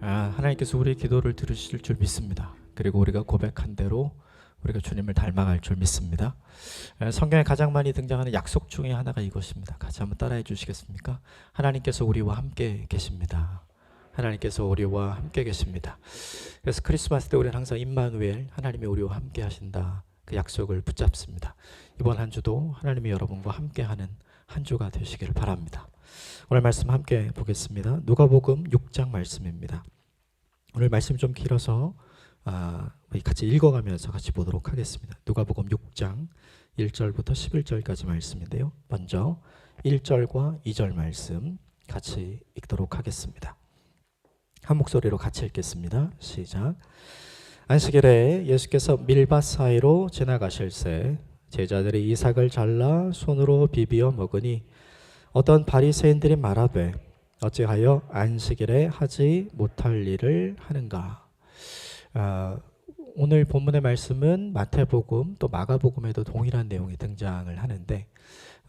하나님께서 우리의 기도를 들으실 줄 믿습니다. 그리고 우리가 고백한 대로 우리가 주님을 닮아갈 줄 믿습니다. 성경에 가장 많이 등장하는 약속 중에 하나가 이것입니다. 같이 한번 따라해 주시겠습니까? 하나님께서 우리와 함께 계십니다. 하나님께서 우리와 함께 계십니다. 그래서 크리스마스 때 우리는 항상 임마누엘, 하나님이 우리와 함께 하신다, 그 약속을 붙잡습니다. 이번 한 주도 하나님이 여러분과 함께하는 한 주가 되시기를 바랍니다. 오늘 말씀 함께 보겠습니다. 누가복음 6장 말씀입니다. 오늘 말씀 좀 길어서 같이 읽어가면서 같이 보도록 하겠습니다. 누가복음 6장 1절부터 11절까지 말씀인데요. 먼저 1절과 2절 말씀 같이 읽도록 하겠습니다. 한 목소리로 같이 읽겠습니다. 시작. 안식일에 예수께서 밀밭 사이로 지나가실새 제자들이 이삭을 잘라 손으로 비비어 먹으니 어떤 바리새인들이 말하되 어찌하여 안식일에 하지 못할 일을 하는가. 오늘 본문의 말씀은 마태복음 또 마가복음에도 동일한 내용이 등장을 하는데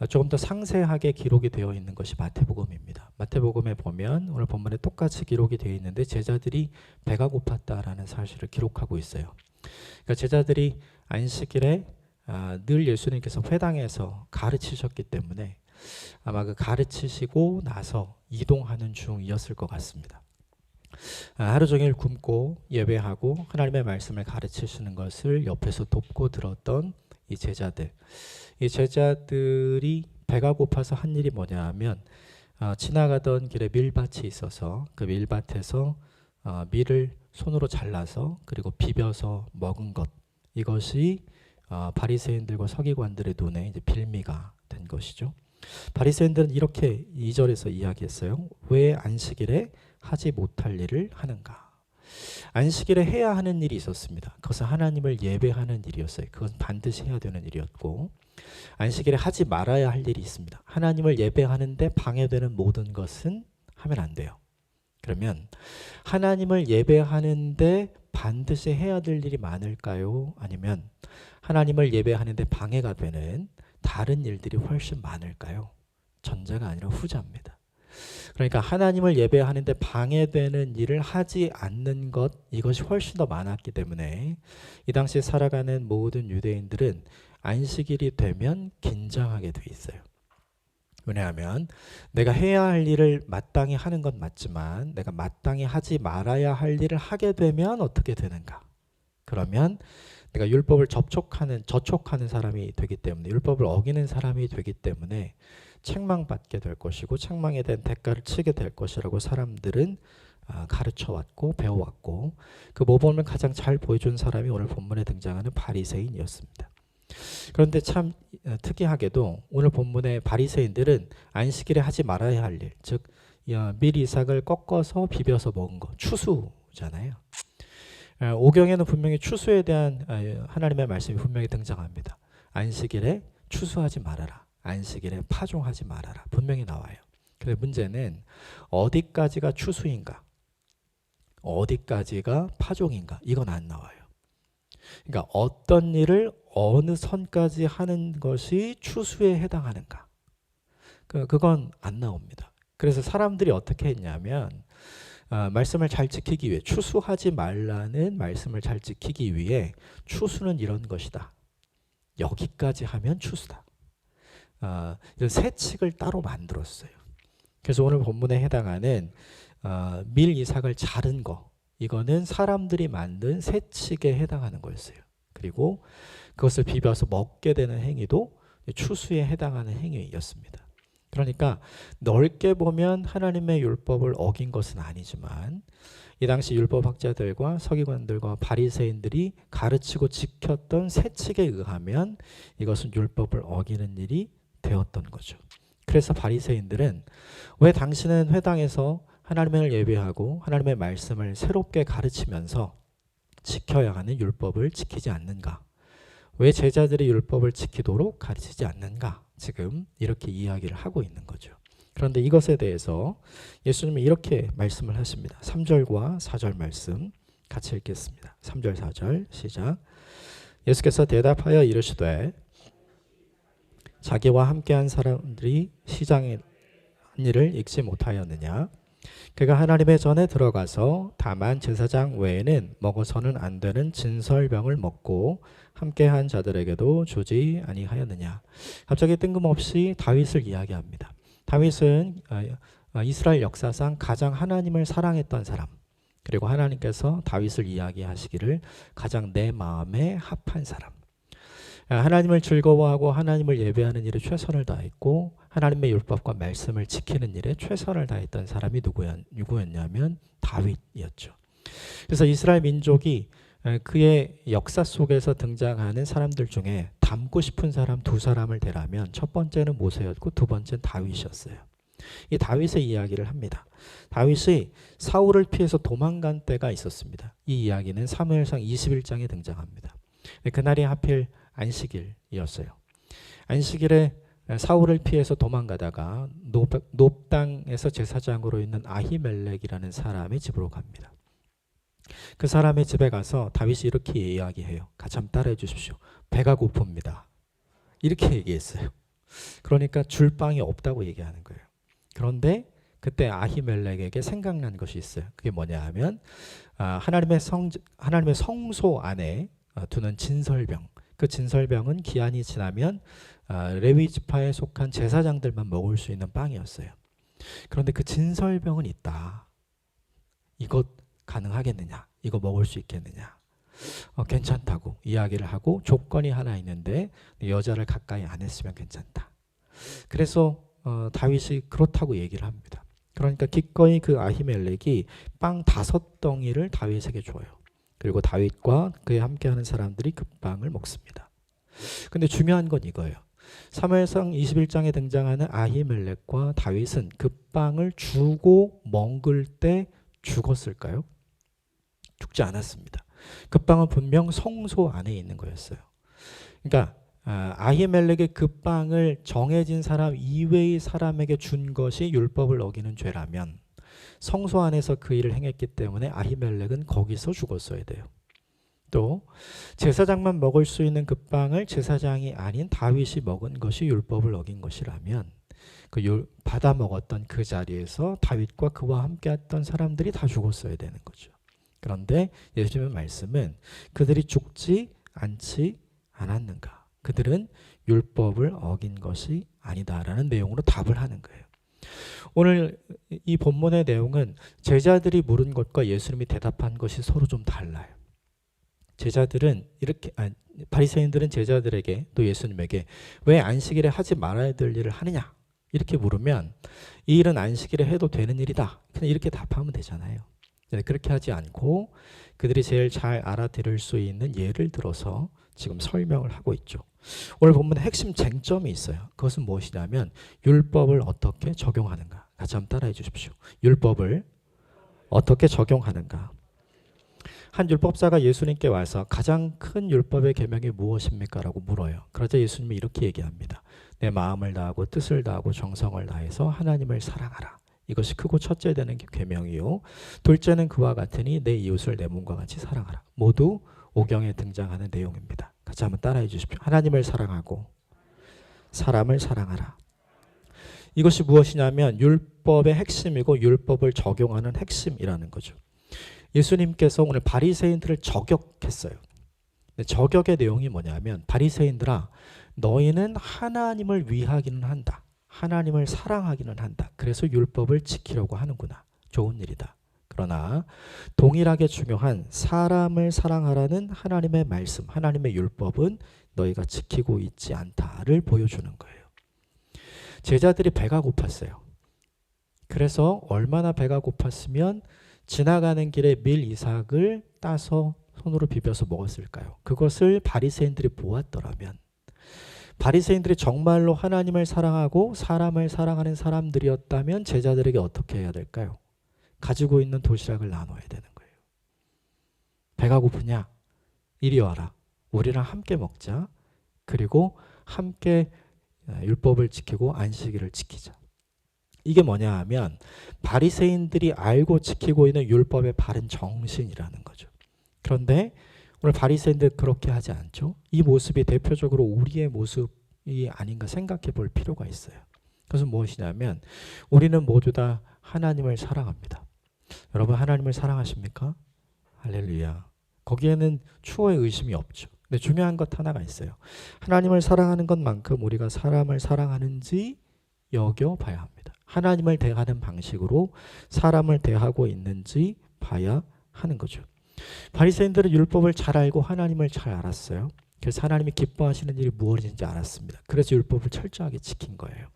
조금 더 상세하게 기록이 되어 있는 것이 마태복음입니다. 마태복음에 보면 오늘 본문에 똑같이 기록이 되어 있는데 제자들이 배가 고팠다라는 사실을 기록하고 있어요. 그러니까 제자들이 안식일에 늘 예수님께서 회당에서 가르치셨기 때문에 아마 그 가르치시고 나서 이동하는 중이었을 것 같습니다. 하루 종일 굶고 예배하고 하나님의 말씀을 가르치시는 것을 옆에서 돕고 들었던 이 제자들이 배가 고파서 한 일이 뭐냐 하면 지나가던 길에 밀밭이 있어서 그 밀밭에서 밀을 손으로 잘라서 그리고 비벼서 먹은 것, 이것이 바리새인들과 서기관들의 눈에 이제 빌미가 된 것이죠. 바리새인들은 이렇게 2절에서 이야기했어요. 왜 안식일에 하지 못할 일을 하는가? 안식일에 해야 하는 일이 있었습니다. 그것은 하나님을 예배하는 일이었어요. 그건 반드시 해야 되는 일이었고, 안식일에 하지 말아야 할 일이 있습니다. 하나님을 예배하는데 방해되는 모든 것은 하면 안 돼요. 그러면 하나님을 예배하는데 반드시 해야 될 일이 많을까요? 아니면 하나님을 예배하는데 방해가 되는 다른 일들이 훨씬 많을까요? 전자가 아니라 후자입니다. 그러니까 하나님을 예배하는데 방해되는 일을 하지 않는 것, 이것이 훨씬 더 많았기 때문에 이 당시에 살아가는 모든 유대인들은 안식일이 되면 긴장하게 돼 있어요. 왜냐하면 내가 해야 할 일을 마땅히 하는 건 맞지만 내가 마땅히 하지 말아야 할 일을 하게 되면 어떻게 되는가? 그러면 내가 율법을 저촉하는 사람이 되기 때문에, 율법을 어기는 사람이 되기 때문에 책망받게 될 것이고 책망에 대한 대가를 치게 될 것이라고 사람들은 가르쳐왔고 배워왔고, 그 모범을 가장 잘 보여준 사람이 오늘 본문에 등장하는 바리새인이었습니다. 그런데 참 특이하게도 오늘 본문의 바리새인들은 안식일에 하지 말아야 할 일, 즉 밀 이삭을 꺾어서 비벼서 먹은 거, 추수잖아요. 오경에는 분명히 추수에 대한 하나님의 말씀이 분명히 등장합니다. 안식일에 추수하지 말아라, 안식일에 파종하지 말아라, 분명히 나와요. 그런데 문제는 어디까지가 추수인가, 어디까지가 파종인가, 이건 안 나와요. 그러니까 어떤 일을 어느 선까지 하는 것이 추수에 해당하는가, 그건 안 나옵니다. 그래서 사람들이 어떻게 했냐면 말씀을 잘 지키기 위해, 추수하지 말라는 말씀을 잘 지키기 위해 추수는 이런 것이다, 여기까지 하면 추수다, 이런 세칙을 따로 만들었어요. 그래서 오늘 본문에 해당하는 밀 이삭을 자른 거, 이거는 사람들이 만든 세칙에 해당하는 거였어요. 그리고 그것을 비벼서 먹게 되는 행위도 추수에 해당하는 행위였습니다. 그러니까 넓게 보면 하나님의 율법을 어긴 것은 아니지만 이 당시 율법학자들과 서기관들과 바리새인들이 가르치고 지켰던 세칙에 의하면 이것은 율법을 어기는 일이 되었던 거죠. 그래서 바리새인들은 왜 당신은 회당에서 하나님을 예배하고 하나님의 말씀을 새롭게 가르치면서 지켜야 하는 율법을 지키지 않는가? 왜 제자들이 율법을 지키도록 가르치지 않는가? 지금 이렇게 이야기를 하고 있는 거죠. 그런데 이것에 대해서 예수님이 이렇게 말씀을 하십니다. 3절과 4절 말씀 같이 읽겠습니다. 3절 4절 시작. 예수께서 대답하여 이르시되 자기와 함께한 사람들이 시장의 일을 읽지 못하였느냐? 그가 하나님의 전에 들어가서 다만 제사장 외에는 먹어서는 안 되는 진설병을 먹고 함께한 자들에게도 주지 아니하였느냐. 갑자기 뜬금없이 다윗을 이야기합니다. 다윗은 이스라엘 역사상 가장 하나님을 사랑했던 사람, 그리고 하나님께서 다윗을 이야기하시기를 가장 내 마음에 합한 사람, 하나님을 즐거워하고 하나님을 예배하는 일에 최선을 다했고 하나님의 율법과 말씀을 지키는 일에 최선을 다했던 사람이 누구였냐면 다윗이었죠. 그래서 이스라엘 민족이 그의 역사 속에서 등장하는 사람들 중에 닮고 싶은 사람 두 사람을 대라면 첫 번째는 모세였고 두 번째는 다윗이었어요. 이 다윗의 이야기를 합니다. 다윗이 사울을 피해서 도망간 때가 있었습니다. 이 이야기는 사무엘상 21장에 등장합니다. 그날이 하필 안식일이었어요. 안식일에 사울을 피해서 도망가다가 높 땅에서 제사장으로 있는 아히멜렉이라는 사람의 집으로 갑니다. 그 사람의 집에 가서 다윗이 이렇게 이야기해요. 같이 한번 따라해 주십시오. 배가 고픕니다. 이렇게 얘기했어요. 그러니까 줄 빵이 없다고 얘기하는 거예요. 그런데 그때 아히멜렉에게 생각난 것이 있어요. 그게 뭐냐 하면 하나님의 성소 안에 두는 진설병. 그 진설병은 기한이 지나면 레위 지파에 속한 제사장들만 먹을 수 있는 빵이었어요. 그런데 그 진설병은 있다. 이것 가능하겠느냐? 이거 먹을 수 있겠느냐? 괜찮다고 이야기를 하고 조건이 하나 있는데 여자를 가까이 안 했으면 괜찮다. 그래서 다윗이 그렇다고 얘기를 합니다. 그러니까 기꺼이 그 아히멜렉이 빵 5덩이를 다윗에게 줘요. 그리고 다윗과 그에 함께하는 사람들이 그 빵을 먹습니다. 근데 중요한 건 이거예요. 사무엘상 21장에 등장하는 아히멜렉과 다윗은 그 빵을 주고 먹을 때 죽었을까요? 죽지 않았습니다. 그 빵은 분명 성소 안에 있는 거였어요. 그러니까 아히멜렉의 그 빵을 정해진 사람 이외의 사람에게 준 것이 율법을 어기는 죄라면 성소 안에서 그 일을 행했기 때문에 아히멜렉은 거기서 죽었어야 돼요. 또 제사장만 먹을 수 있는 그 빵을 제사장이 아닌 다윗이 먹은 것이 율법을 어긴 것이라면 받아 먹었던 그 자리에서 다윗과 그와 함께했던 사람들이 다 죽었어야 되는 거죠. 그런데 예수님의 말씀은 그들이 죽지 않지 않았는가? 그들은 율법을 어긴 것이 아니다라는 내용으로 답을 하는 거예요. 오늘 이 본문의 내용은 제자들이 물은 것과 예수님이 대답한 것이 서로 좀 달라요. 바리새인들은 제자들에게 또 예수님에게 왜 안식일에 하지 말아야 될 일을 하느냐 이렇게 물으면 이 일은 안식일에 해도 되는 일이다 그냥 이렇게 답하면 되잖아요. 그렇게 하지 않고 그들이 제일 잘 알아들을 수 있는 예를 들어서 지금 설명을 하고 있죠. 오늘 본문의 핵심 쟁점이 있어요. 그것은 무엇이냐면 율법을 어떻게 적용하는가. 같이 한번 따라해 주십시오. 율법을 어떻게 적용하는가. 한 율법사가 예수님께 와서 가장 큰 율법의 계명이 무엇입니까? 라고 물어요. 그러자 예수님이 이렇게 얘기합니다. 내 마음을 다하고 뜻을 다하고 정성을 다해서 하나님을 사랑하라. 이것이 크고 첫째 되는 계명이요. 둘째는 그와 같으니 내 이웃을 내 몸과 같이 사랑하라. 모두 오경에 등장하는 내용입니다. 같이 한번 따라해 주십시오. 하나님을 사랑하고 사람을 사랑하라. 이것이 무엇이냐면 율법의 핵심이고 율법을 적용하는 핵심이라는 거죠. 예수님께서 오늘 바리새인들을 저격했어요. 저격의 내용이 뭐냐면 바리새인들아 너희는 하나님을 위하기는 한다. 하나님을 사랑하기는 한다. 그래서 율법을 지키려고 하는구나. 좋은 일이다. 그러나 동일하게 중요한 사람을 사랑하라는 하나님의 말씀, 하나님의 율법은 너희가 지키고 있지 않다를 보여주는 거예요. 제자들이 배가 고팠어요. 그래서 얼마나 배가 고팠으면 지나가는 길에 밀 이삭을 따서 손으로 비벼서 먹었을까요? 그것을 바리새인들이 보았더라면 바리새인들이 정말로 하나님을 사랑하고 사람을 사랑하는 사람들이었다면 제자들에게 어떻게 해야 될까요? 가지고 있는 도시락을 나눠야 되는 거예요. 배가 고프냐? 이리 와라. 우리랑 함께 먹자. 그리고 함께 율법을 지키고 안식일을 지키자. 이게 뭐냐 하면 바리새인들이 알고 지키고 있는 율법의 바른 정신이라는 거죠. 그런데 오늘 바리새인들 그렇게 하지 않죠. 이 모습이 대표적으로 우리의 모습이 아닌가 생각해 볼 필요가 있어요. 그것은 무엇이냐면 우리는 모두 다 하나님을 사랑합니다. 여러분 하나님을 사랑하십니까? 할렐루야. 거기에는 추호의 의심이 없죠. 근데 중요한 것 하나가 있어요. 하나님을 사랑하는 것만큼 우리가 사람을 사랑하는지 여겨봐야 합니다. 하나님을 대하는 방식으로 사람을 대하고 있는지 봐야 하는 거죠. 바리새인들은 율법을 잘 알고 하나님을 잘 알았어요. 그래서 하나님이 기뻐하시는 일이 무엇인지 알았습니다. 그래서 율법을 철저하게 지킨 거예요.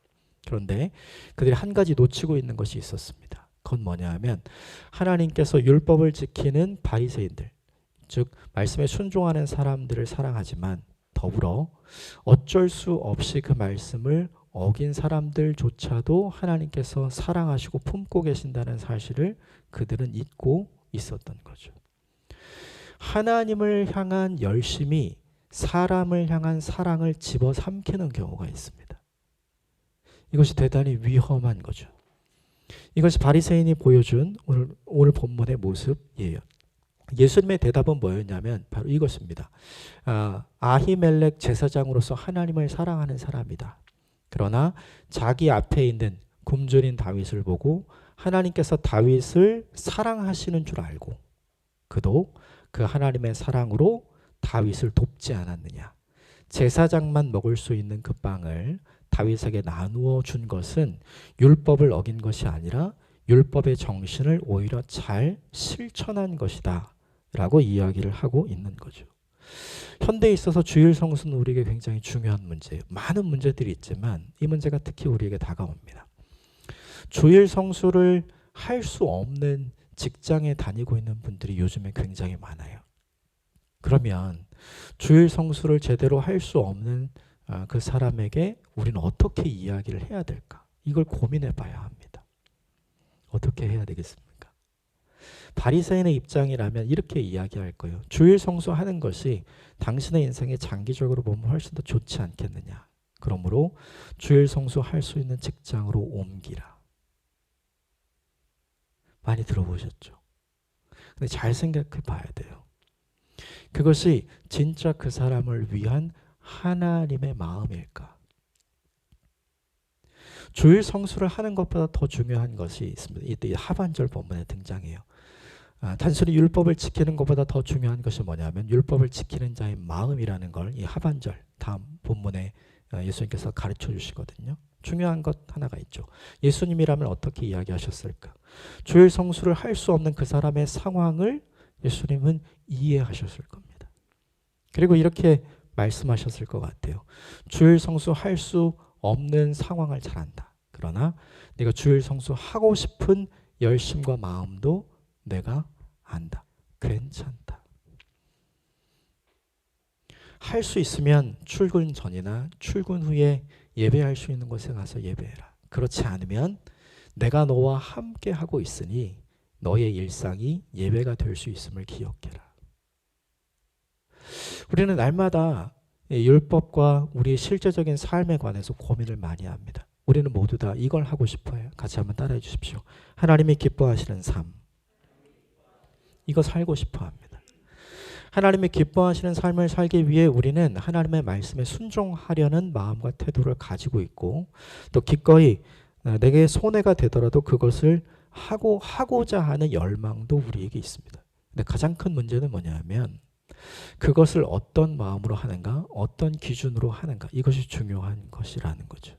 그런데 그들이 한 가지 놓치고 있는 것이 있었습니다. 그건 뭐냐 하면 하나님께서 율법을 지키는 바리새인들, 즉 말씀에 순종하는 사람들을 사랑하지만 더불어 어쩔 수 없이 그 말씀을 어긴 사람들조차도 하나님께서 사랑하시고 품고 계신다는 사실을 그들은 잊고 있었던 거죠. 하나님을 향한 열심이 사람을 향한 사랑을 집어삼키는 경우가 있습니다. 이것이 대단히 위험한 거죠. 이것이 바리새인이 보여준 오늘 본문의 모습이에요. 예수님의 대답은 뭐였냐면 바로 이것입니다. 아히멜렉 제사장으로서 하나님을 사랑하는 사람이다. 그러나 자기 앞에 있는 굶주린 다윗을 보고 하나님께서 다윗을 사랑하시는 줄 알고 그도 그 하나님의 사랑으로 다윗을 돕지 않았느냐. 제사장만 먹을 수 있는 그 빵을 다윗에게 나누어 준 것은 율법을 어긴 것이 아니라 율법의 정신을 오히려 잘 실천한 것이다 라고 이야기를 하고 있는 거죠. 현대에 있어서 주일 성수는 우리에게 굉장히 중요한 문제예요. 많은 문제들이 있지만 이 문제가 특히 우리에게 다가옵니다. 주일 성수를 할 수 없는 직장에 다니고 있는 분들이 요즘에 굉장히 많아요. 그러면 주일 성수를 제대로 할 수 없는 그 사람에게 우리는 어떻게 이야기를 해야 될까? 이걸 고민해 봐야 합니다. 어떻게 해야 되겠습니까? 바리새인의 입장이라면 이렇게 이야기할 거예요. 주일 성수하는 것이 당신의 인생에 장기적으로 보면 훨씬 더 좋지 않겠느냐. 그러므로 주일 성수할 수 있는 직장으로 옮기라. 많이 들어보셨죠? 근데 잘 생각해 봐야 돼요. 그것이 진짜 그 사람을 위한 하나님의 마음일까? 주일 성수를 하는 것보다 더 중요한 것이 있습니다. 이때 하반절 본문에 등장해요. 단순히 율법을 지키는 것보다 더 중요한 것이 뭐냐면 율법을 지키는 자의 마음이라는 걸 이 하반절 다음 본문에 예수님께서 가르쳐 주시거든요. 중요한 것 하나가 있죠. 예수님이라면 어떻게 이야기하셨을까? 주일 성수를 할 수 없는 그 사람의 상황을 예수님은 이해하셨을 겁니다. 그리고 이렇게 말씀하셨을 것 같아요. 주일 성수할 수 없는 상황을 잘 안다. 그러나 내가 주일 성수하고 싶은 열심과 마음도 내가 안다. 괜찮다. 할 수 있으면 출근 전이나 출근 후에 예배할 수 있는 곳에 가서 예배해라. 그렇지 않으면 내가 너와 함께 하고 있으니 너의 일상이 예배가 될 수 있음을 기억해라. 우리는 날마다 율법과 우리의 실제적인 삶에 관해서 고민을 많이 합니다. 우리는 모두 다 이걸 하고 싶어요. 같이 한번 따라해 주십시오. 하나님이 기뻐하시는 삶. 이거 살고 싶어 합니다. 하나님이 기뻐하시는 삶을 살기 위해 우리는 하나님의 말씀에 순종하려는 마음과 태도를 가지고 있고 또 기꺼이 내게 손해가 되더라도 그것을 하고자 하는 열망도 우리에게 있습니다. 근데 가장 큰 문제는 뭐냐면 그것을 어떤 마음으로 하는가, 어떤 기준으로 하는가, 이것이 중요한 것이라는 거죠.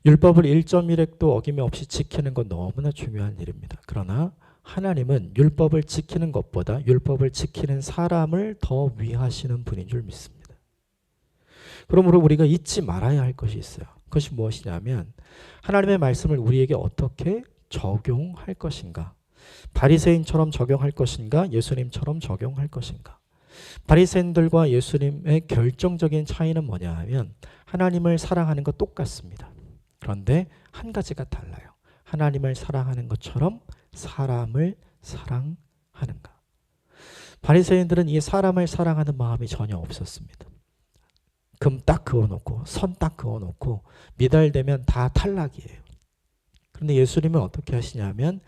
율법을 1.1획도 어김이 없이 지키는 건 너무나 중요한 일입니다. 그러나 하나님은 율법을 지키는 것보다 율법을 지키는 사람을 더 위하시는 분인 줄 믿습니다. 그러므로 우리가 잊지 말아야 할 것이 있어요. 그것이 무엇이냐면 하나님의 말씀을 우리에게 어떻게 적용할 것인가, 바리새인처럼 적용할 것인가, 예수님처럼 적용할 것인가. 바리새인들과 예수님의 결정적인 차이는 뭐냐 하면 하나님을 사랑하는 것 똑같습니다. 그런데 한 가지가 달라요. 하나님을 사랑하는 것처럼 사람을 사랑하는가. 바리새인들은 이 사람을 사랑하는 마음이 전혀 없었습니다. 금 딱 그어놓고 선 딱 그어놓고 미달되면 다 탈락이에요. 그런데 예수님은 어떻게 하시냐면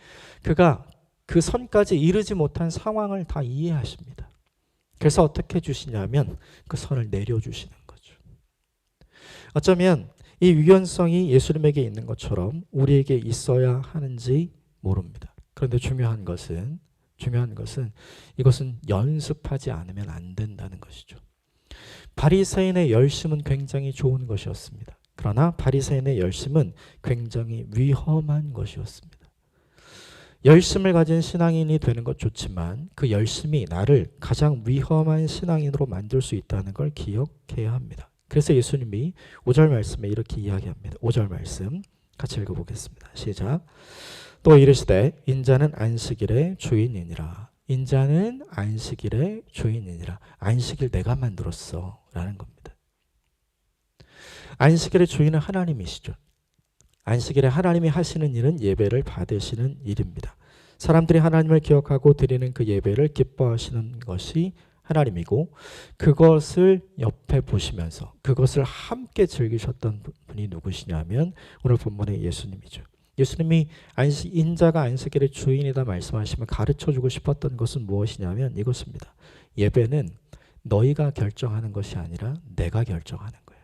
그가 그 선까지 이르지 못한 상황을 다 이해하십니다. 그래서 어떻게 주시냐면 그 선을 내려주시는 거죠. 어쩌면 이 유연성이 예수님에게 있는 것처럼 우리에게 있어야 하는지 모릅니다. 그런데 중요한 것은 이것은 연습하지 않으면 안 된다는 것이죠. 바리새인의 열심은 굉장히 좋은 것이었습니다. 그러나 바리새인의 열심은 굉장히 위험한 것이었습니다. 열심을 가진 신앙인이 되는 것 좋지만 그 열심이 나를 가장 위험한 신앙인으로 만들 수 있다는 걸 기억해야 합니다. 그래서 예수님이 5절 말씀에 이렇게 이야기합니다. 5절 말씀 같이 읽어보겠습니다. 시작. 또 이르시되 인자는 안식일의 주인이니라. 인자는 안식일의 주인이니라. 안식일 내가 만들었어 라는 겁니다. 안식일의 주인은 하나님이시죠. 안식일에 하나님이 하시는 일은 예배를 받으시는 일입니다. 사람들이 하나님을 기억하고 드리는 그 예배를 기뻐하시는 것이 하나님이고 그것을 옆에 보시면서 그것을 함께 즐기셨던 분이 누구시냐면 오늘 본문의 예수님이죠. 예수님이 인자가 안식일의 주인이다 말씀하시면 가르쳐주고 싶었던 것은 무엇이냐면 이것입니다. 예배는 너희가 결정하는 것이 아니라 내가 결정하는 거예요.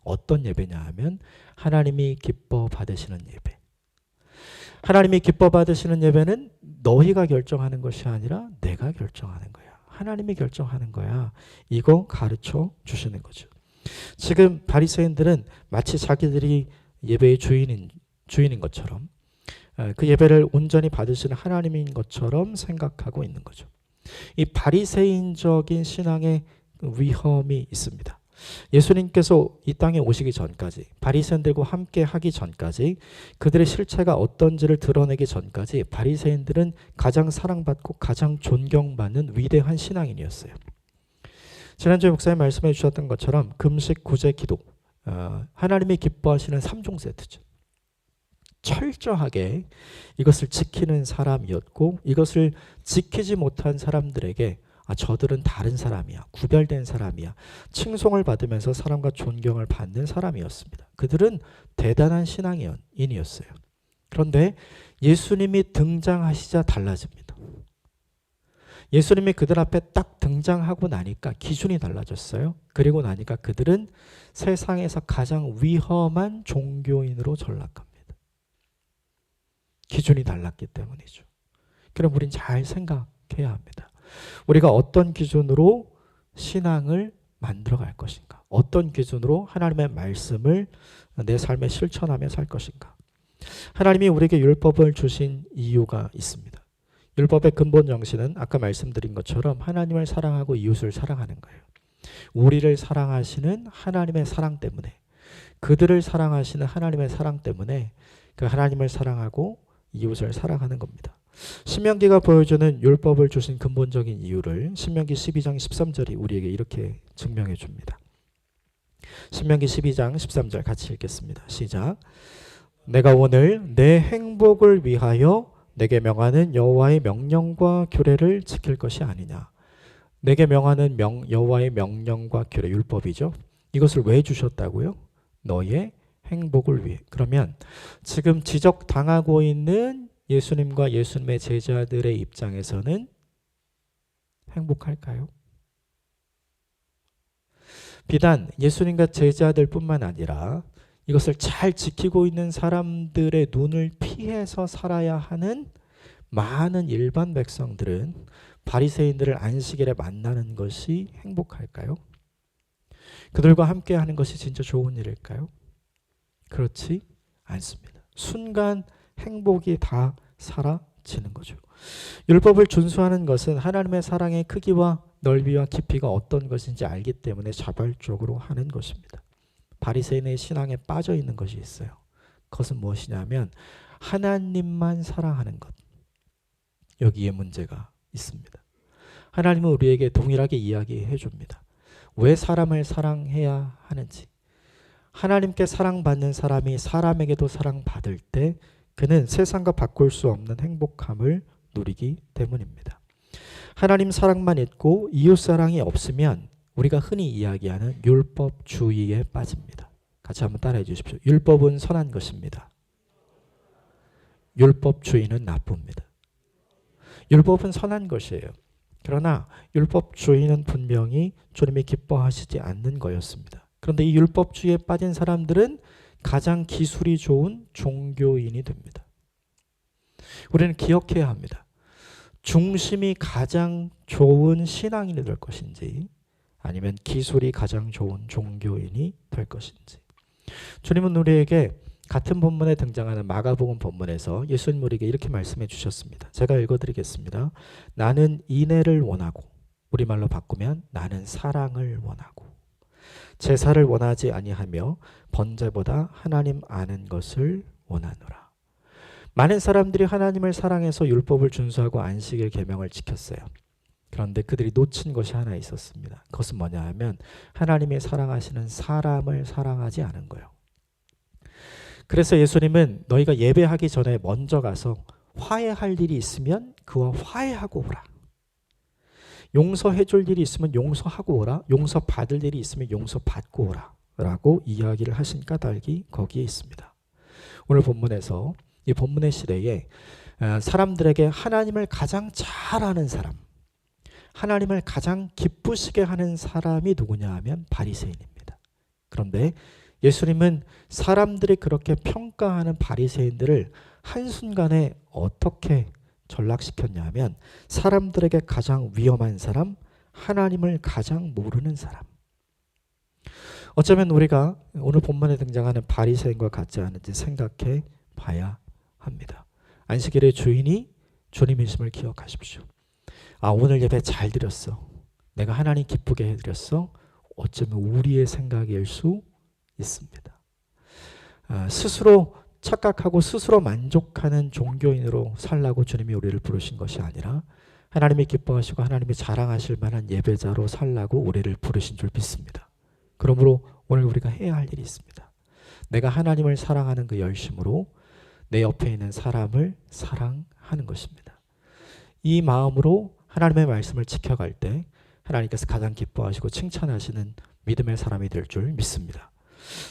어떤 예배냐 하면 하나님이 기뻐 받으시는 예배. 하나님이 기뻐 받으시는 예배는 너희가 결정하는 것이 아니라 내가 결정하는 거야. 하나님이 결정하는 거야. 이거 가르쳐 주시는 거죠. 지금 바리새인들은 마치 자기들이 예배의 주인인 것처럼 그 예배를 온전히 받으시는 하나님인 것처럼 생각하고 있는 거죠. 이 바리새인적인 신앙의 위험이 있습니다. 예수님께서 이 땅에 오시기 전까지 바리새인들과 함께 하기 전까지 그들의 실체가 어떤지를 드러내기 전까지 바리새인들은 가장 사랑받고 가장 존경받는 위대한 신앙인이었어요. 지난주에 목사님 말씀해 주셨던 것처럼 금식, 구제, 기도 하나님이 기뻐하시는 3종 세트죠. 철저하게 이것을 지키는 사람이었고 이것을 지키지 못한 사람들에게 저들은 다른 사람이야. 구별된 사람이야. 칭송을 받으면서 사람과 존경을 받는 사람이었습니다. 그들은 대단한 신앙인이었어요. 그런데 예수님이 등장하시자 달라집니다. 예수님이 그들 앞에 딱 등장하고 나니까 기준이 달라졌어요. 그리고 나니까 그들은 세상에서 가장 위험한 종교인으로 전락합니다. 기준이 달랐기 때문이죠. 그럼 우린 잘 생각해야 합니다. 우리가 어떤 기준으로 신앙을 만들어갈 것인가? 어떤 기준으로 하나님의 말씀을 내 삶에 실천하며 살 것인가? 하나님이 우리에게 율법을 주신 이유가 있습니다. 율법의 근본 정신은 아까 말씀드린 것처럼 하나님을 사랑하고 이웃을 사랑하는 거예요. 우리를 사랑하시는 하나님의 사랑 때문에 그들을 사랑하시는 하나님의 사랑 때문에 그 하나님을 사랑하고 이웃을 사랑하는 겁니다. 신명기가 보여주는 율법을 주신 근본적인 이유를 신명기 12장 13절이 우리에게 이렇게 증명해 줍니다. 신명기 12장 13절 같이 읽겠습니다. 시작. 내가 오늘 내 행복을 위하여 내게 명하는 여호와의 명령과 규례를 지킬 것이 아니냐. 내게 명하는 여호와의 명령과 규례, 율법이죠. 이것을 왜 주셨다고요? 너의 행복을 위해. 그러면 지금 지적당하고 있는 예수님과 예수님의 제자들의 입장에서는 행복할까요? 비단 예수님과 제자들뿐만 아니라 이것을 잘 지키고 있는 사람들의 눈을 피해서 살아야 하는 많은 일반 백성들은 바리새인들을 안식일에 만나는 것이 행복할까요? 그들과 함께 하는 것이 진짜 좋은 일일까요? 그렇지 않습니다. 순간 행복이 다 사라지는 거죠. 율법을 준수하는 것은 하나님의 사랑의 크기와 넓이와 깊이가 어떤 것인지 알기 때문에 자발적으로 하는 것입니다. 바리새인의 신앙에 빠져 있는 것이 있어요. 그것은 무엇이냐면 하나님만 사랑하는 것. 여기에 문제가 있습니다. 하나님은 우리에게 동일하게 이야기해 줍니다. 왜 사람을 사랑해야 하는지. 하나님께 사랑받는 사람이 사람에게도 사랑받을 때 그는 세상과 바꿀 수 없는 행복함을 누리기 때문입니다. 하나님 사랑만 있고 이웃 사랑이 없으면 우리가 흔히 이야기하는 율법주의에 빠집니다. 같이 한번 따라해 주십시오. 율법은 선한 것입니다. 율법주의는 나쁩니다. 율법은 선한 것이에요. 그러나 율법주의는 분명히 주님이 기뻐하시지 않는 거였습니다. 그런데 이 율법주의에 빠진 사람들은 가장 기술이 좋은 종교인이 됩니다. 우리는 기억해야 합니다. 중심이 가장 좋은 신앙인이 될 것인지 아니면 기술이 가장 좋은 종교인이 될 것인지. 주님은 우리에게 같은 본문에 등장하는 마가복음 본문에서 예수님 우리에게 이렇게 말씀해 주셨습니다. 제가 읽어드리겠습니다. 나는 인애를 원하고, 우리말로 바꾸면 나는 사랑을 원하고 제사를 원하지 아니하며 번제보다 하나님 아는 것을 원하노라. 많은 사람들이 하나님을 사랑해서 율법을 준수하고 안식일 계명을 지켰어요. 그런데 그들이 놓친 것이 하나 있었습니다. 그것은 뭐냐 하면 하나님이 사랑하시는 사람을 사랑하지 않은 거예요. 그래서 예수님은 너희가 예배하기 전에 먼저 가서 화해할 일이 있으면 그와 화해하고 오라. 용서해 줄 일이 있으면 용서하고 오라. 용서 받을 일이 있으면 용서 받고 오라. 라고 이야기를 하신 까닭이 거기에 있습니다. 오늘 본문에서 이 본문의 시대에 사람들에게 하나님을 가장 잘 아는 사람, 하나님을 가장 기쁘시게 하는 사람이 누구냐 하면 바리새인입니다. 그런데 예수님은 사람들이 그렇게 평가하는 바리새인들을 한순간에 어떻게 전락시켰냐 하면 사람들에게 가장 위험한 사람, 하나님을 가장 모르는 사람. 어쩌면 우리가 오늘 본문에 등장하는 바리새인과 같지 않은지 생각해 봐야 합니다. 안식일의 주인이 주님이심을 기억하십시오. 아, 오늘 예배 잘 드렸어. 내가 하나님 기쁘게 해드렸어. 어쩌면 우리의 생각일 수 있습니다. 스스로 착각하고 스스로 만족하는 종교인으로 살라고 주님이 우리를 부르신 것이 아니라 하나님이 기뻐하시고 하나님이 자랑하실 만한 예배자로 살라고 우리를 부르신 줄 믿습니다. 그러므로 오늘 우리가 해야 할 일이 있습니다. 내가 하나님을 사랑하는 그 열심으로 내 옆에 있는 사람을 사랑하는 것입니다. 이 마음으로 하나님의 말씀을 지켜갈 때 하나님께서 가장 기뻐하시고 칭찬하시는 믿음의 사람이 될 줄 믿습니다.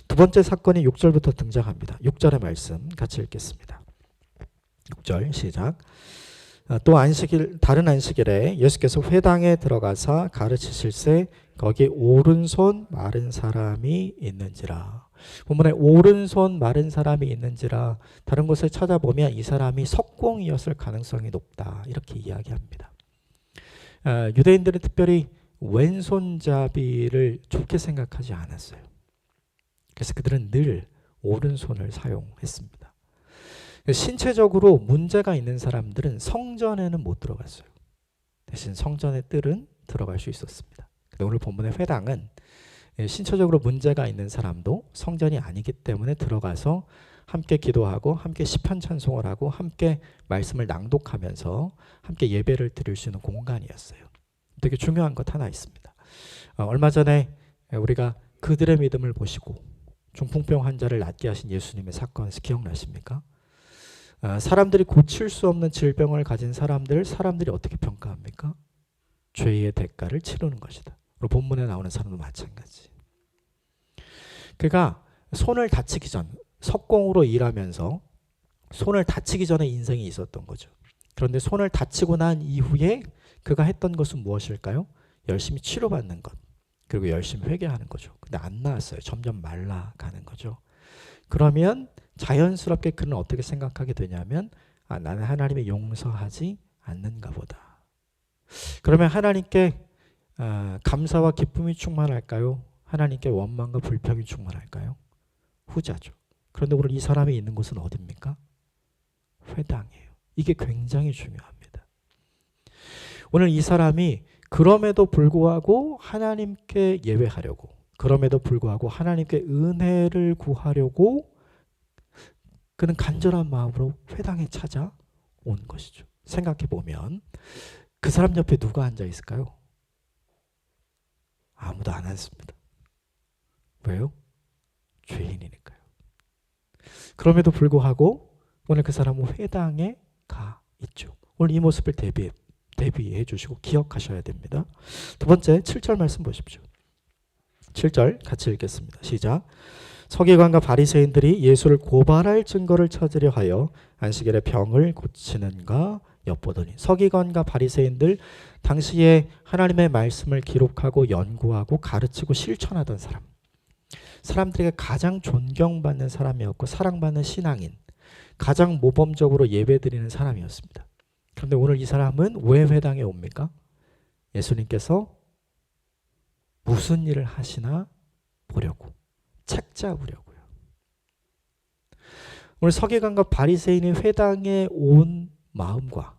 두 번째 사건이 6절부터 등장합니다. 6절의 말씀 같이 읽겠습니다. 6절 시작. 또 다른 안식일에 예수께서 회당에 들어가사 가르치실세 거기 오른손 마른 사람이 있는지라. 본문에 오른손 마른 사람이 있는지라, 다른 곳을 찾아보면 이 사람이 석공이었을 가능성이 높다 이렇게 이야기합니다. 유대인들은 특별히 왼손잡이를 좋게 생각하지 않았어요. 그래서 그들은 늘 오른손을 사용했습니다. 신체적으로 문제가 있는 사람들은 성전에는 못 들어갔어요. 대신 성전의 뜰은 들어갈 수 있었습니다. 근데 오늘 본문의 회당은 신체적으로 문제가 있는 사람도 성전이 아니기 때문에 들어가서 함께 기도하고 함께 시편 찬송을 하고 함께 말씀을 낭독하면서 함께 예배를 드릴 수 있는 공간이었어요. 되게 중요한 것 하나 있습니다. 얼마 전에 우리가 그들의 믿음을 보시고 중풍병 환자를 낫게 하신 예수님의 사건 기억나십니까? 사람들이 고칠 수 없는 질병을 가진 사람들이 어떻게 평가합니까? 죄의 대가를 치르는 것이다. 그리고 본문에 나오는 사람도 마찬가지. 그가 손을 다치기 전, 석공으로 일하면서 손을 다치기 전에 인생이 있었던 거죠. 그런데 손을 다치고 난 이후에 그가 했던 것은 무엇일까요? 열심히 치료받는 것, 그리고 열심히 회개하는 거죠. 근데 안 나았어요. 점점 말라가는 거죠. 그러면 자연스럽게 그는 어떻게 생각하게 되냐면 나는 하나님의 용서하지 않는가 보다. 그러면 하나님께 감사와 기쁨이 충만할까요? 하나님께 원망과 불평이 충만할까요? 후자죠. 그런데 오늘 이 사람이 있는 곳은 어디입니까? 회당이에요. 이게 굉장히 중요합니다. 오늘 이 사람이 그럼에도 불구하고 하나님께 예배하려고, 그럼에도 불구하고 하나님께 은혜를 구하려고 그는 간절한 마음으로 회당에 찾아온 것이죠. 생각해 보면 그 사람 옆에 누가 앉아 있을까요? 아무도 안 앉습니다. 왜요? 죄인이니까요. 그럼에도 불구하고 오늘 그 사람은 회당에 가 있죠. 오늘 이 모습을 대비해 주시고 기억하셔야 됩니다. 두 번째 7절 말씀 보십시오. 7절 같이 읽겠습니다. 시작. 서기관과 바리새인들이 예수를 고발할 증거를 찾으려 하여 안식일에 병을 고치는가 엿보더니. 서기관과 바리새인들, 당시에 하나님의 말씀을 기록하고 연구하고 가르치고 실천하던 사람, 사람들에게 가장 존경받는 사람이었고 사랑받는 신앙인, 가장 모범적으로 예배드리는 사람이었습니다. 그런데 오늘 이 사람은 왜 회당에 옵니까? 예수님께서 무슨 일을 하시나 보려고, 책 잡으려고요. 오늘 서기관과 바리새인이 회당에 온 마음과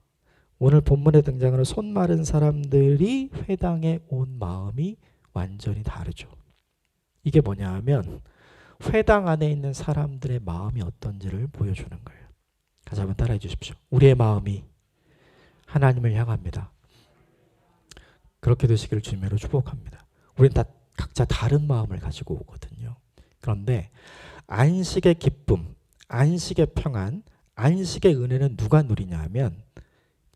오늘 본문에 등장하는 손 마른 사람들이 회당에 온 마음이 완전히 다르죠. 이게 뭐냐 하면 회당 안에 있는 사람들의 마음이 어떤지를 보여주는 거예요. 다시 한번 따라해 주십시오. 우리의 마음이 하나님을 향합니다. 그렇게 되시기를 주님으로 축복합니다. 우리는 다 각자 다른 마음을 가지고 오거든요. 그런데 안식의 기쁨, 안식의 평안, 안식의 은혜는 누가 누리냐 하면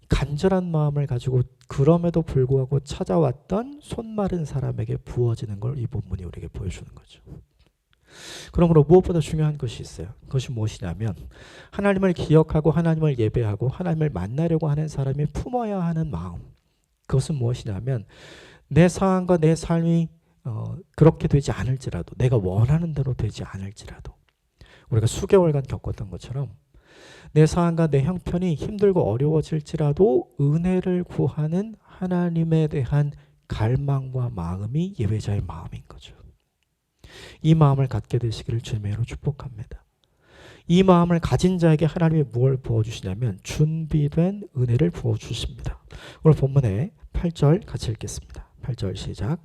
간절한 마음을 가지고 그럼에도 불구하고 찾아왔던 손 마른 사람에게 부어지는 걸 이 본문이 우리에게 보여주는 거죠. 그러므로 무엇보다 중요한 것이 있어요. 그것이 무엇이냐면 하나님을 기억하고 하나님을 예배하고 하나님을 만나려고 하는 사람이 품어야 하는 마음. 그것은 무엇이냐면 내 상황과 내 삶이 그렇게 되지 않을지라도, 내가 원하는 대로 되지 않을지라도, 우리가 수개월간 겪었던 것처럼 내 상황과 내 형편이 힘들고 어려워질지라도 은혜를 구하는 하나님에 대한 갈망과 마음이 예배자의 마음인 거죠. 이 마음을 갖게 되시기를 주님의 이름으로 축복합니다. 이 마음을 가진 자에게 하나님이 무엇을 부어주시냐면 준비된 은혜를 부어주십니다. 오늘 본문에 8절 같이 읽겠습니다. 8절 시작.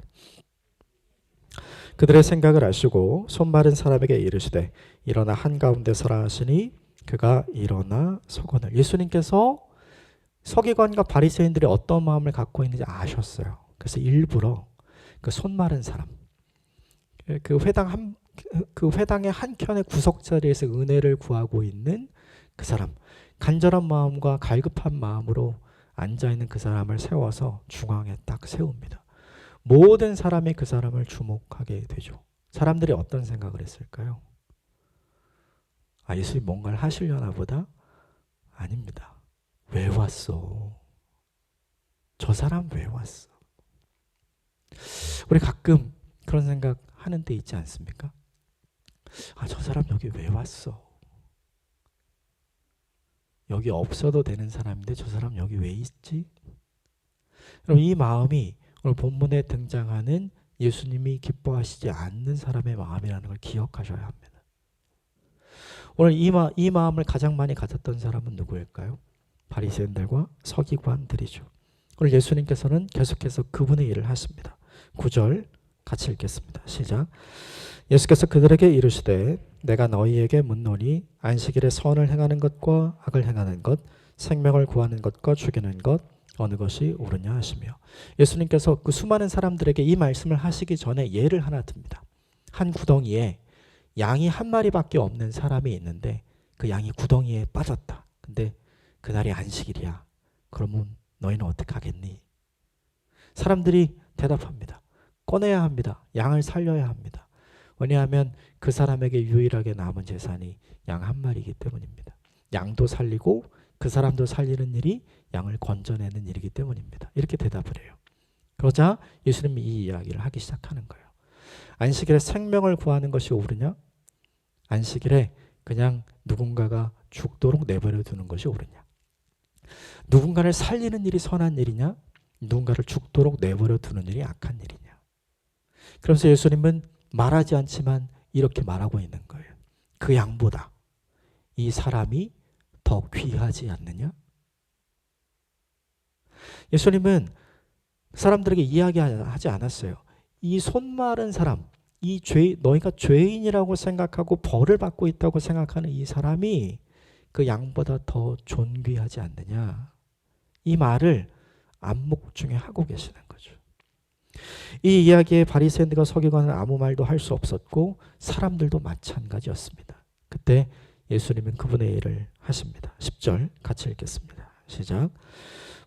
그들의 생각을 아시고 손 마른 사람에게 이르시되 일어나 한가운데 서라 하시니 그가 일어나 서거늘. 예수님께서 서기관과 바리새인들이 어떤 마음을 갖고 있는지 아셨어요. 그래서 일부러 그 손 마른 사람, 그 회당의 한켠의 구석자리에서 은혜를 구하고 있는 그 사람, 간절한 마음과 갈급한 마음으로 앉아있는 그 사람을 세워서 중앙에 딱 세웁니다. 모든 사람이 그 사람을 주목하게 되죠. 사람들이 어떤 생각을 했을까요? 예수님 뭔가를 하시려나 보다? 아닙니다. 왜 왔어? 저 사람 왜 왔어? 우리 가끔 그런 생각 하는 때 있지 않습니까? 저 사람 여기 왜 왔어? 여기 없어도 되는 사람인데 저 사람 여기 왜 있지? 여러분, 이 마음이 오늘 본문에 등장하는 예수님이 기뻐하시지 않는 사람의 마음이라는 걸 기억하셔야 합니다. 오늘 이 마음을 가장 많이 가졌던 사람은 누구일까요? 바리새인들과 서기관들이죠. 오늘 예수님께서는 계속해서 그분의 일을 하십니다. 9절 같이 읽겠습니다. 시작. 예수께서 그들에게 이르시되 내가 너희에게 묻노니 안식일에 선을 행하는 것과 악을 행하는 것, 생명을 구하는 것과 죽이는 것 어느 것이 옳으냐 하시며, 예수님께서 그 수많은 사람들에게 이 말씀을 하시기 전에 예를 하나 듭니다. 한 구덩이에 양이 한 마리밖에 없는 사람이 있는데 그 양이 구덩이에 빠졌다. 근데 그날이 안식일이야. 그러면 너희는 어떻게 하겠니? 사람들이 대답합니다. 꺼내야 합니다. 양을 살려야 합니다. 왜냐하면 그 사람에게 유일하게 남은 재산이 양 한 마리이기 때문입니다. 양도 살리고 그 사람도 살리는 일이 양을 건져내는 일이기 때문입니다. 이렇게 대답을 해요. 그러자 예수님이 이 이야기를 하기 시작하는 거예요. 안식일에 생명을 구하는 것이 옳으냐? 안식일에 그냥 누군가가 죽도록 내버려 두는 것이 옳으냐? 누군가를 살리는 일이 선한 일이냐? 누군가를 죽도록 내버려 두는 일이 악한 일이냐? 그래서 예수님은 말하지 않지만 이렇게 말하고 있는 거예요. 그 양보다 이 사람이 더 귀하지 않느냐? 예수님은 사람들에게 이야기하지 않았어요. 이 손 마른 사람, 너희가 죄인이라고 생각하고 벌을 받고 있다고 생각하는 이 사람이 그 양보다 더 존귀하지 않느냐? 이 말을 안목 중에 하고 계시는 거죠. 이 이야기에 바리새인들과 서기관은 아무 말도 할 수 없었고 사람들도 마찬가지였습니다. 그때 예수님은 그분의 일을 하십니다. 10절 같이 읽겠습니다. 시작.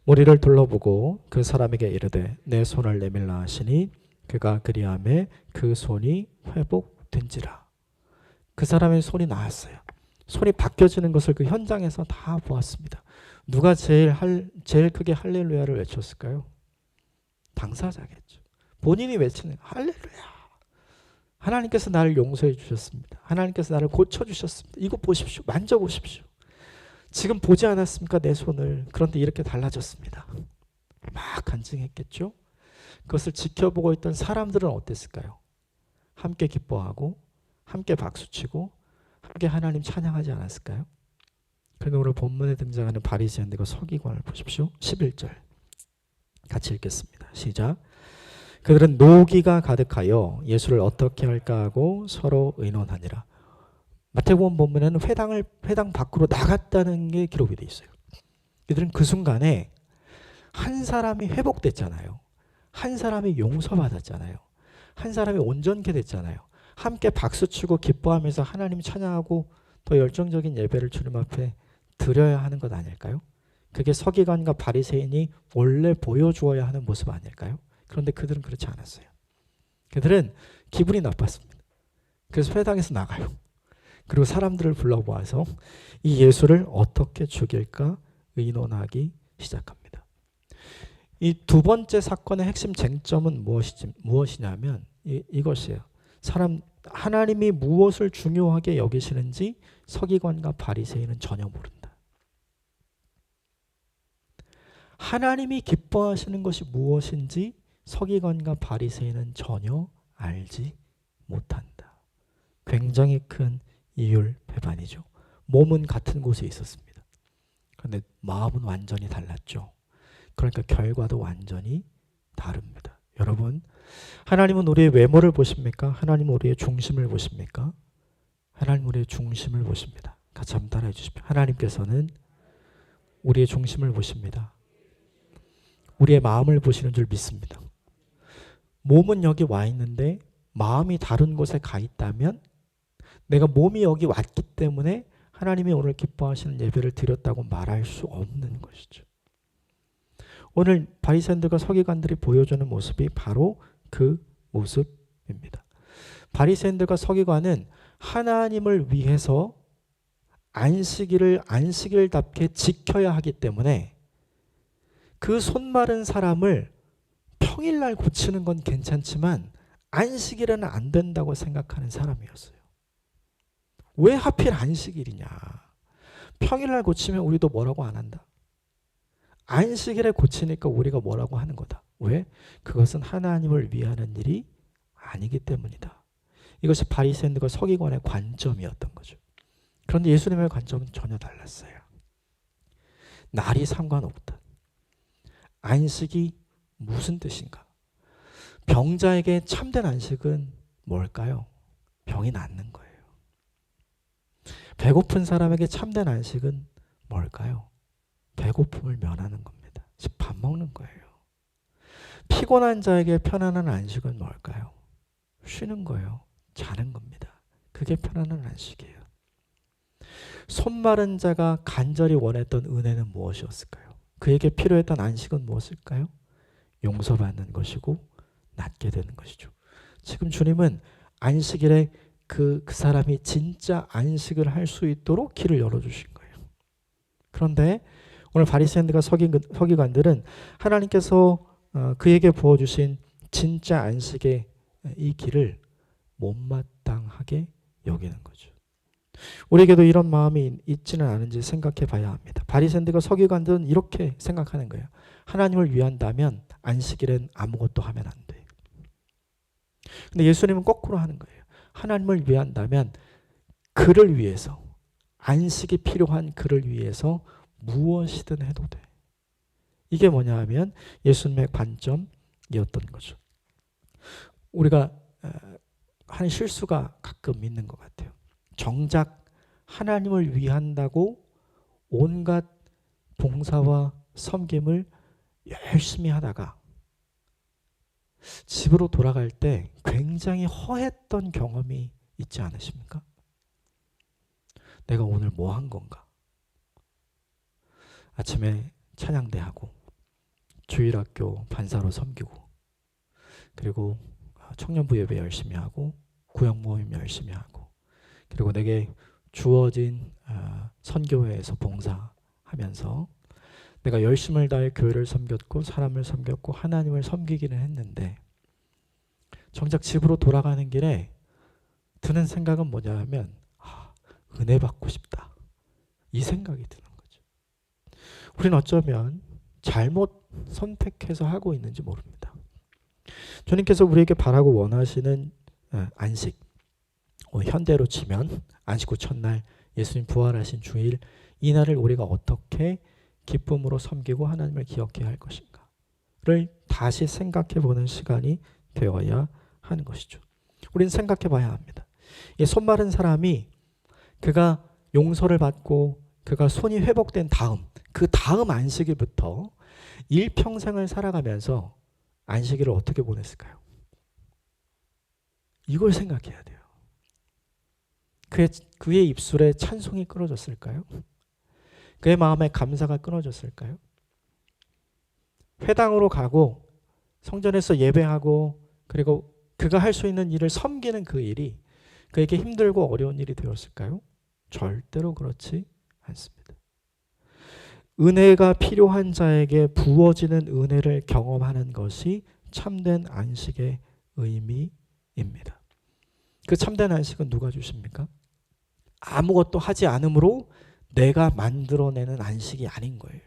무리를 둘러보고 그 사람에게 이르되 내 손을 내밀라 하시니 그가 그리하매 그 손이 회복된지라. 그 사람의 손이 나았어요. 손이 바뀌어지는 것을 그 현장에서 다 보았습니다. 누가 제일 크게 할렐루야를 외쳤을까요? 당사자겠죠. 본인이 외치는 할렐루야. 하나님께서 나를 용서해 주셨습니다. 하나님께서 나를 고쳐주셨습니다. 이거 보십시오. 만져보십시오. 지금 보지 않았습니까? 내 손을. 그런데 이렇게 달라졌습니다. 막 간증했겠죠? 그것을 지켜보고 있던 사람들은 어땠을까요? 함께 기뻐하고 함께 박수치고 함께 하나님 찬양하지 않았을까요? 그런데 오늘 본문에 등장하는 바리새인들과 서기관을 보십시오. 11절 같이 읽겠습니다. 시작. 그들은 노기가 가득하여 예수를 어떻게 할까 하고 서로 의논하니라. 마태복음 본문에는 회당 밖으로 나갔다는 게 기록이 되어 있어요. 이들은 그 순간에 한 사람이 회복됐잖아요. 한 사람이 용서받았잖아요. 한 사람이 온전케 됐잖아요. 함께 박수치고 기뻐하면서 하나님 찬양하고 더 열정적인 예배를 주님 앞에 드려야 하는 것 아닐까요? 그게 서기관과 바리새인이 원래 보여주어야 하는 모습 아닐까요? 그런데 그들은 그렇지 않았어요. 그들은 기분이 나빴습니다. 그래서 회당에서 나가요. 그리고 사람들을 불러모아서 이 예수를 어떻게 죽일까 의논하기 시작합니다. 이 두 번째 사건의 핵심 쟁점은 무엇이냐면 이것이에요. 하나님이 무엇을 중요하게 여기시는지 서기관과 바리새인은 전혀 모른다. 하나님이 기뻐하시는 것이 무엇인지 서기관과 바리새인은 전혀 알지 못한다. 굉장히 큰 이율배반이죠. 몸은 같은 곳에 있었습니다. 그런데 마음은 완전히 달랐죠. 그러니까 결과도 완전히 다릅니다. 여러분, 하나님은 우리의 외모를 보십니까? 하나님은 우리의 중심을 보십니까? 하나님은 우리의 중심을 보십니다. 같이 한번 따라해 주십시오. 하나님께서는 우리의 중심을 보십니다. 우리의 마음을 보시는 줄 믿습니다. 몸은 여기 와 있는데 마음이 다른 곳에 가 있다면 내가 몸이 여기 왔기 때문에 하나님이 오늘 기뻐하시는 예배를 드렸다고 말할 수 없는 것이죠. 오늘 바리새인들과 서기관들이 보여주는 모습이 바로 그 모습입니다. 바리새인들과 서기관은 하나님을 위해서 안식일을 안식일답게 지켜야 하기 때문에 그 손 마른 사람을 평일날 고치는 건 괜찮지만 안식일에는 안 된다고 생각하는 사람이었어요. 왜 하필 안식일이냐? 평일날 고치면 우리도 뭐라고 안 한다. 안식일에 고치니까 우리가 뭐라고 하는 거다. 왜? 그것은 하나님을 위하는 일이 아니기 때문이다. 이것이 바리새인들과 서기관의 관점이었던 거죠. 그런데 예수님의 관점은 전혀 달랐어요. 날이 상관없다. 안식이 무슨 뜻인가? 병자에게 참된 안식은 뭘까요? 병이 낫는 거예요. 배고픈 사람에게 참된 안식은 뭘까요? 배고픔을 면하는 겁니다. 즉 밥 먹는 거예요. 피곤한 자에게 편안한 안식은 뭘까요? 쉬는 거예요. 자는 겁니다. 그게 편안한 안식이에요. 손 마른 자가 간절히 원했던 은혜는 무엇이었을까요? 그에게 필요했던 안식은 무엇일까요? 용서받는 것이고 낫게 되는 것이죠. 지금 주님은 안식일에 그 사람이 진짜 안식을 할 수 있도록 길을 열어주신 거예요. 그런데 오늘 바리새인들과 서기관들은 하나님께서 그에게 부어주신 진짜 안식의 이 길을 못마땅하게 여기는 거죠. 우리에게도 이런 마음이 있지는 않은지 생각해 봐야 합니다. 바리새인들과 서기관들은 이렇게 생각하는 거예요. 하나님을 위한다면 안식일엔 아무것도 하면 안 돼. 근데 예수님은 거꾸로 하는 거예요. 하나님을 위한다면 그를 위해서, 안식이 필요한 그를 위해서 무엇이든 해도 돼. 이게 뭐냐 하면 예수님의 관점이었던 거죠. 우리가 하는 실수가 가끔 있는 것 같아요. 정작 하나님을 위한다고 온갖 봉사와 섬김을 열심히 하다가 집으로 돌아갈 때 굉장히 허했던 경험이 있지 않으십니까? 내가 오늘 뭐 한 건가? 아침에 찬양대 하고 주일학교 반사로 섬기고 그리고 청년부 예배 열심히 하고 구역 모임 열심히 하고 그리고 내게 주어진 선교회에서 봉사하면서 내가 열심을 다해 교회를 섬겼고 사람을 섬겼고 하나님을 섬기기는 했는데 정작 집으로 돌아가는 길에 드는 생각은 뭐냐 하면 은혜 받고 싶다. 이 생각이 드는 거죠. 우리는 어쩌면 잘못 선택해서 하고 있는지 모릅니다. 주님께서 우리에게 바라고 원하시는 안식, 현대로 치면 안식 후 첫날 예수님 부활하신 주일, 이 날을 우리가 어떻게 기쁨으로 섬기고 하나님을 기억해야 할 것인가를 다시 생각해 보는 시간이 되어야 하는 것이죠. 우리는 생각해 봐야 합니다. 이 손 마른 사람이 그가 용서를 받고 그가 손이 회복된 다음, 그 다음 안식일부터 일평생을 살아가면서 안식일을 어떻게 보냈을까요? 이걸 생각해야 돼요. 그의 입술에 찬송이 끊어졌을까요? 그의 마음에 감사가 끊어졌을까요? 회당으로 가고 성전에서 예배하고 그리고 그가 할 수 있는 일을 섬기는 그 일이 그에게 힘들고 어려운 일이 되었을까요? 절대로 그렇지 않습니다. 은혜가 필요한 자에게 부어지는 은혜를 경험하는 것이 참된 안식의 의미입니다. 그 참된 안식은 누가 주십니까? 아무것도 하지 않으므로 내가 만들어내는 안식이 아닌 거예요.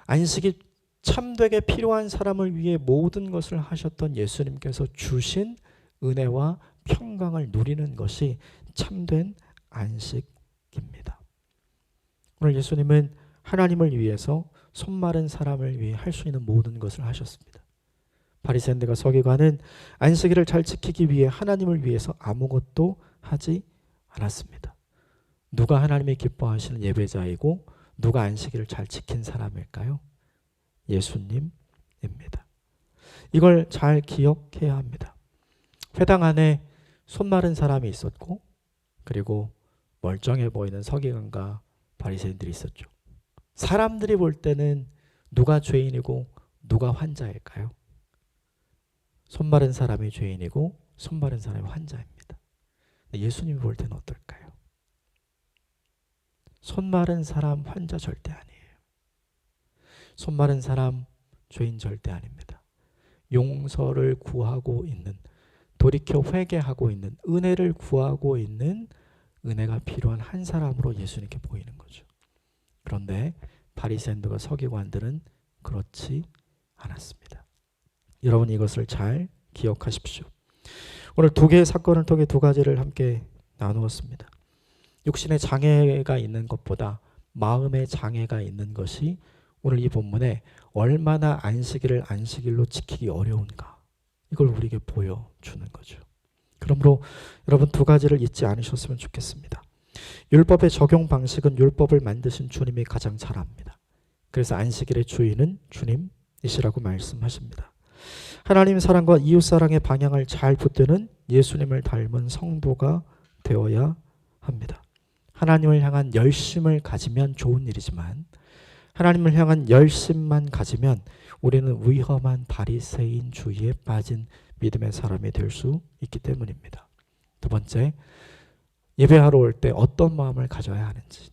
안식이 참되게 필요한 사람을 위해 모든 것을 하셨던 예수님께서 주신 은혜와 평강을 누리는 것이 참된 안식입니다. 오늘 예수님은 하나님을 위해서 손 마른 사람을 위해 할 수 있는 모든 것을 하셨습니다. 바리새인들과 서기관은 안식일을 잘 지키기 위해 하나님을 위해서 아무것도 하지 않았습니다. 누가 하나님이 기뻐하시는 예배자이고 누가 안식일을 잘 지킨 사람일까요? 예수님입니다. 이걸 잘 기억해야 합니다. 회당 안에 손 마른 사람이 있었고 그리고 멀쩡해 보이는 서기관과 바리새인들이 있었죠. 사람들이 볼 때는 누가 죄인이고 누가 환자일까요? 손 마른 사람이 죄인이고 손 마른 사람이 환자입니다. 예수님이 볼 때는 어떨까요? 손 마른 사람 환자 절대 아니에요. 손 마른 사람 죄인 절대 아닙니다. 용서를 구하고 있는, 돌이켜 회개하고 있는, 은혜를 구하고 있는, 은혜가 필요한 한 사람으로 예수님께 보이는 거죠. 그런데 바리새인들과 서기관들은 그렇지 않았습니다. 여러분 이것을 잘 기억하십시오. 오늘 두 개의 사건을 통해 두 가지를 함께 나누었습니다. 육신의 장애가 있는 것보다 마음의 장애가 있는 것이 오늘 이 본문에 얼마나 안식일을 안식일로 지키기 어려운가, 이걸 우리에게 보여주는 거죠. 그러므로 여러분 두 가지를 잊지 않으셨으면 좋겠습니다. 율법의 적용 방식은 율법을 만드신 주님이 가장 잘 압니다. 그래서 안식일의 주인은 주님이시라고 말씀하십니다. 하나님 사랑과 이웃 사랑의 방향을 잘 붙드는 예수님을 닮은 성도가 되어야 합니다. 하나님을 향한 열심을 가지면 좋은 일이지만 하나님을 향한 열심만 가지면 우리는 위험한 바리새인 주의에 빠진 믿음의 사람이 될 수 있기 때문입니다. 두 번째, 예배하러 올 때 어떤 마음을 가져야 하는지,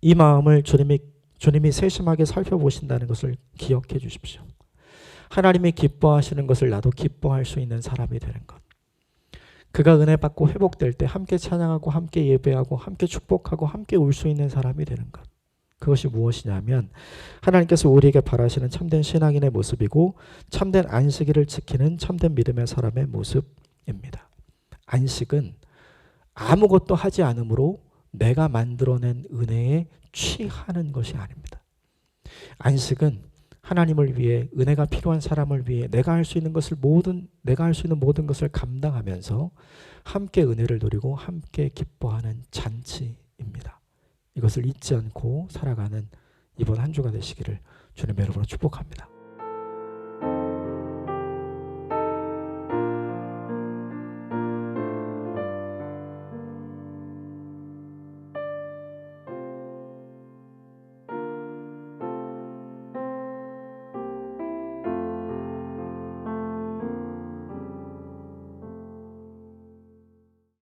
이 마음을 주님이 세심하게 살펴보신다는 것을 기억해 주십시오. 하나님이 기뻐하시는 것을 나도 기뻐할 수 있는 사람이 되는 것, 그가 은혜 받고 회복될 때 함께 찬양하고 함께 예배하고 함께 축복하고 함께 울 수 있는 사람이 되는 것, 그것이 무엇이냐면 하나님께서 우리에게 바라시는 참된 신앙인의 모습이고 참된 안식일을 지키는 참된 믿음의 사람의 모습입니다. 안식은 아무것도 하지 않으므로 내가 만들어낸 은혜에 취하는 것이 아닙니다. 안식은 하나님을 위해, 은혜가 필요한 사람을 위해 내가 할 수 있는 모든 것을 감당하면서 함께 은혜를 누리고 함께 기뻐하는 잔치입니다. 이것을 잊지 않고 살아가는 이번 한 주가 되시기를 주님의 이름으로 축복합니다.